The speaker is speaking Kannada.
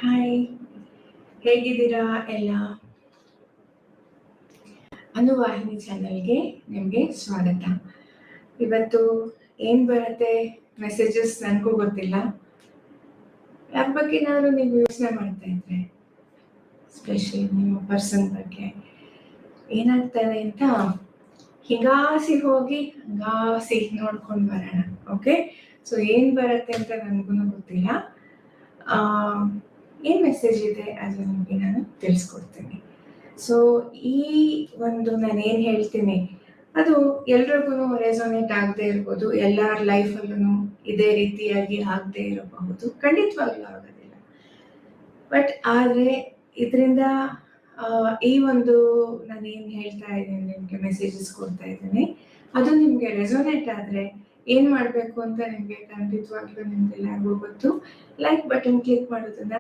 ಹಾಯ್, ಹೇಗಿದ್ದೀರಾ ಎಲ್ಲ? ಅನುವಾಹಿನಿ ಚಾನಲ್ಗೆ ನಿಮಗೆ ಸ್ವಾಗತ. ಇವತ್ತು ಏನು ಬರುತ್ತೆ ಮೆಸೇಜಸ್ ನನಗೂ ಗೊತ್ತಿಲ್ಲ. ಯಾರ ಬಗ್ಗೆ ನಾನು ನೀವು ಯೋಚನೆ ಮಾಡ್ತಾ ಇದ್ರೆ, ಸ್ಪೆಷಲಿ ನಿಮ್ಮ ಪರ್ಸನ್ ಬಗ್ಗೆ ಏನಾಗ್ತದೆ ಅಂತ ಹಿಂಗಾಸಿ ಹೋಗಿ ಹಂಗಾಸಿ ನೋಡ್ಕೊಂಡು ಬರೋಣ. ಓಕೆ, ಸೊ ಏನು ಬರುತ್ತೆ ಅಂತ ನನಗೂ ಗೊತ್ತಿಲ್ಲ. ಏನು ಮೆಸೇಜ್ ಇದೆ ಅದು ನಿಮಗೆ ನಾನು ತಿಳಿಸ್ಕೊಡ್ತೀನಿ. ಸೊ ಈ ಒಂದು ನಾನು ಏನು ಹೇಳ್ತೀನಿ ಅದು ಎಲ್ರಿಗೂ ರೆಸೊನೇಟ್ ಆಗದೆ ಇರ್ಬೋದು, ಎಲ್ಲರ ಲೈಫಲ್ಲೂ ಇದೇ ರೀತಿಯಾಗಿ ಆಗದೆ ಇರಬಹುದು, ಖಂಡಿತವಾಗ್ಲೂ ಆಗೋದಿಲ್ಲ. ಬಟ್ ಆದರೆ ಇದರಿಂದ ಈ ಒಂದು ನಾನು ಏನು ಹೇಳ್ತಾ ಇದ್ದೀನಿ, ನಿಮಗೆ ಮೆಸೇಜಸ್ ಕೊಡ್ತಾ ಇದ್ದೀನಿ, ಅದು ನಿಮಗೆ ರೆಸೊನೇಟ್ ಆದರೆ ಏನು ಮಾಡಬೇಕು ಅಂತ ನಿಮಗೆ ಖಂಡಿತವಾಗ್ಲೂ ನಿಮ್ಗೆಲ್ಲರಿಗೂ ಗೊತ್ತು. ಲೈಕ್ ಬಟನ್ ಕ್ಲಿಕ್ ಮಾಡೋದನ್ನ